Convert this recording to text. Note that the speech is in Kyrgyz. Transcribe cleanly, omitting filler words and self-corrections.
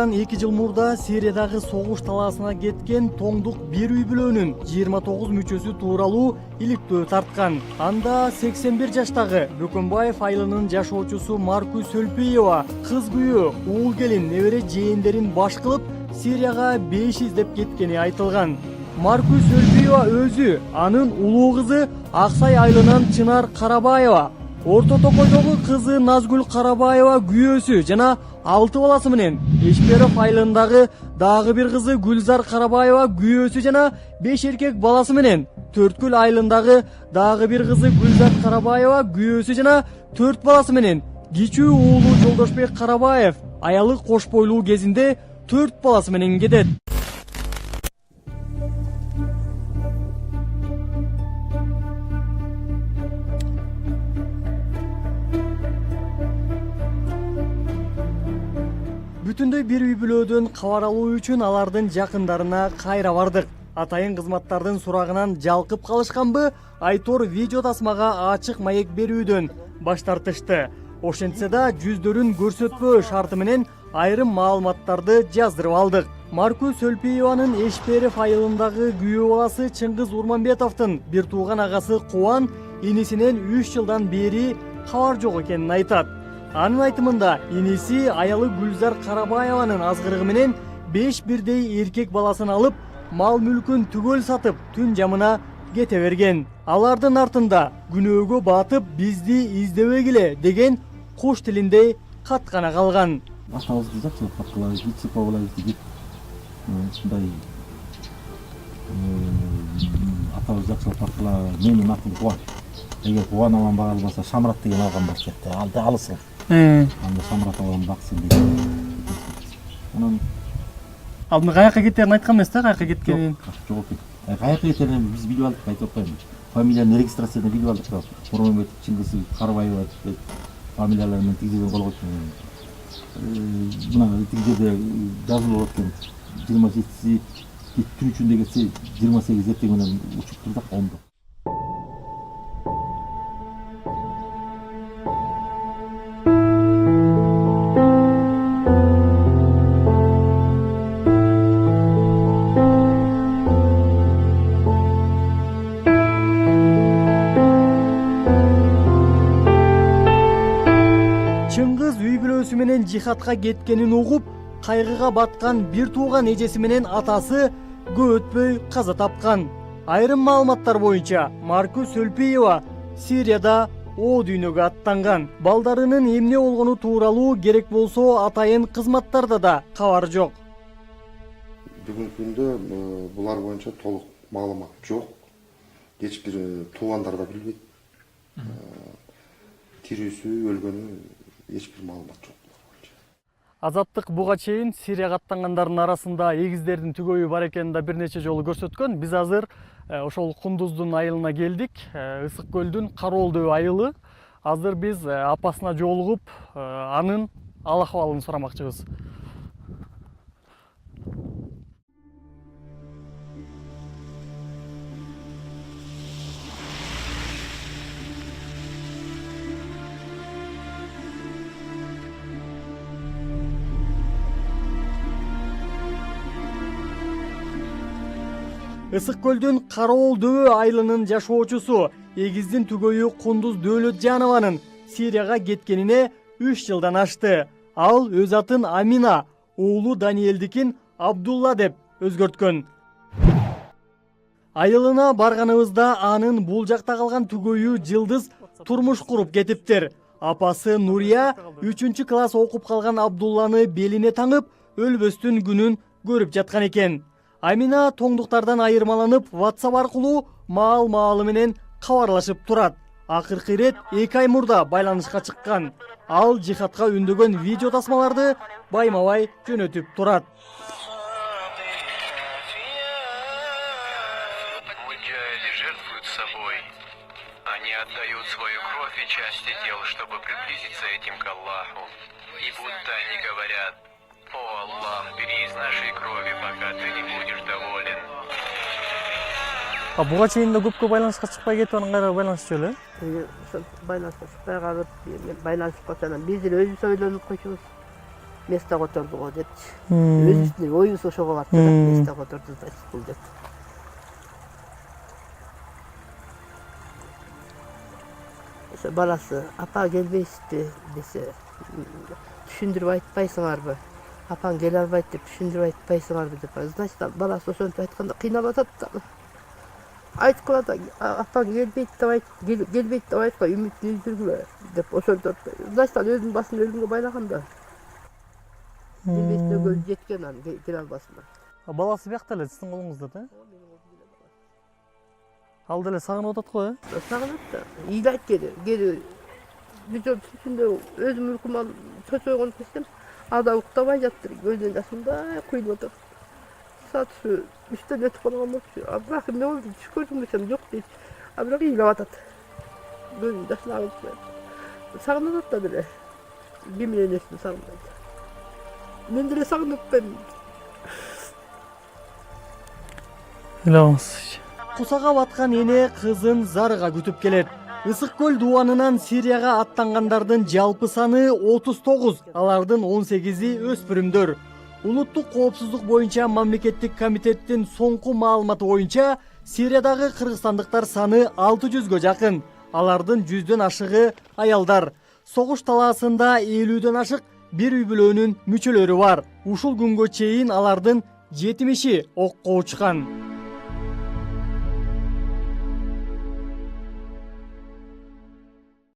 Мындан 2 жыл мурда Сириядагы согуш талаасына кеткен тоңдук бир үй бүлөнүн 29 мүчөсү тууралуу иликтөө тарткан. Анда 81 жаштагы Бөкөнбаев айылынын жашоочусу Маркуз Сөлпиева кыз күйөө, уул келин, небере жээндерин баш кылып Сирияга 5 издеп кеткени айтылган. Маркуз Сөлпиева өзү, анын улуу кызы Аксай айылынан Чынар Карабаева, Орто Токойдогу кызы Назгүл Карабаева күйөөсү жана 6 баласы менен Эшперов айылындагы дагы бир кызы Гүлзар Карабаева күйөөсү жана 5 эркек баласы менен Төрткүл айылындагы дагы бир кызы Гүлзар Карабаева күйөөсү жана 4 баласы менен кичүү уулу Жолдошбек Карабаев аялы кош бойлуу кезинде 4 баласы менен кетет. Бүтүндөй бир үй бүлөдөн кабар алуу үчүн алардын жакындарына кайра бардык. Атайын кызматтардын сурагынан жалкып калышканбы, Айтор видео тасмага ачык маек берүүдөн баш тартышты. Ошентсе да жүздөрүн көрсөтпөө шарты менен айрым маалыматтарды жаздырып алдык. Маркуз Сөлпиеванын Эшперов айылындагы күйөө баласы Чыңгыз Урманбетовдун бир тууган агасы Кубан инисинен 3 жылдан бери кабар жок экенин айтат. Анын айтымында иниси аялы Гүлзар Карабаеванын азгырыгы менен 5 бирдей эркек баласын алып, мал мүлкүн түгөл сатып, түн жамына кете берген. Алардын артында күнөөгө батып бизди издебегиле деген куш тилинде кат гана калган. Атабызды жакшылап бакылабыз, ичип абылабыз деп ушундай атабыз жакшылап бакылабыз. Менин атым Кубан. Эгер Кубан алам бага албаса Шамрат деген алган бар кетти. Алды алысың. Анда Шамрат алам баксын деп. Анан Алдын каяка кетерин айткан эмес да, каяка кеткенин. Жок экен. Каяка кетерин биз билип алдык, айтып атпаймынбы. Фамилиянын регистрациясын билип алдык да. Урманбетов Чыңгыз Карабаева деп фамилиялар менен тигизген койгон. Мына тигизде жазылып аткан 27 23-үндө кетсе 28 эртең менен учуп турдук оңдо. Чыңгыз үй бүлөсү менен жихадка кеткенин угуп, кайгыга баткан бир тууган эжеси менен атасы көп өтпөй каза тапкан. Айрым маалыматтар боюнча Маркуз Сөлпиева Сирияда о дүйнөгө аттанган. Балдарынын эмне болгону тууралуу керек болсо атайын кызматтарда да кабар жок. Бүгүнкү күндө булар боюнча толук маалымат жок. Эч бир туугандар да билбейт. Тирүүсү, өлгөнү эч бир маалымат жок. Азаттык буга чейин Сирияга аттангандардын арасында эгиздердин түгөйү бар экенин да бир нече жолу көрсөткөн. Биз азыр ошол Кундуздун айылына келдик. Ысык көлдүн Кароолдөө айылы. Азыр биз апасына жолугуп, анын ал акыбалын сурамакчыбыз. Ысык көлдүн Кароолдөө айылынын жашоочусу эгиздин түгөйү Кундуз Дөөлөтжанованын Сирияга кеткенине 3 жылдан ашты. Ал өз атын Амина, уулу Даниэлдикин Абдулла деп өзгөрткөн. Айылына барганыбызда анын бул жакта калган түгөйү Жылдыз турмуш куруп кетиптир. Апасы Нурия 3-класс окуп калган Абдулланы белине таңып, өлбөстүн күнүн көрүп жаткан экен. Амина тоңдуктардан айырмаланып, WhatsApp аркылуу маал-маалы менен кабарлашып турат. Акыркы ирет 2 ай мурда байланышка чыккан. Ал жихадка үндөгөн видео тасмаларды байма-бай жөнөтүп турат. Они отдают свою кровь и части тел, чтобы приблизиться этим к Аллаху. И будто они говорят: «О Аллах, бери из нашей крови, пока ты не будешь доволен». Буга чейин да көпкө байланышка чыкпай кетип анан кайра байланышчу эле. Байланышка чыкпай калып, байланышып калса анан биздин өзүбүз ойлонуп койчубуз. место которду го депчи. Өзүбүздүн оюбуз ошого барып место которду значит бул деп. Ошо баласы апа келбейсизби десе, түшүндүрүп айтпайсыңарбы? Апаң келе албайт деп түшүндүрүп айтпайсыңарбы деп. Значит, баласы ошентип айтканда кыйналып атат да. Айткыла да апаң келбейт деп айткыла, үмүтүн үздүргүлө деп ошентип. Значит, өзүнүн башын өлүмгө байлаган да. Келбейтине көзү жеткен анын келе албасына. Баласы биякта эле сиздин колуңузда да? Ал деле сагынып атат го, Сагынат да. Ыйлайт кели. Бүжөр түшүндө өзүм уйкум алып чочойгон кездем ада уктабай жатыр. Көзүнүн жашындай куйуп атат. Saat şu 3'te net falan olmak şu. Bırak ne oldu? Düş gördüm desem yok değil. Bırak iyi lavatat. Gözüm yaşına alıp sağınat da bile. Bir milyon üstü sağınat. Ben de sağınat ben. Илабыз. Кусага баткан эне кызын зарыга күтүп келет. Ысык көл дубанынан Сирияга аттангандардын жалпы саны 39, алардын 18-и өспүрүмдөр. Улуттук коопсуздук боюнча мамлекеттик комитеттин соңку маалыматы боюнча Сириядагы кыргызстандыктар саны 600гө жакын. Алардын 100дөн ашыгы аялдар. Согуш талаасында 50дөн ашык бир үй бүлөнүн мүчөлөрү бар. Ушул күнгө чейин алардын 70и окко учкан.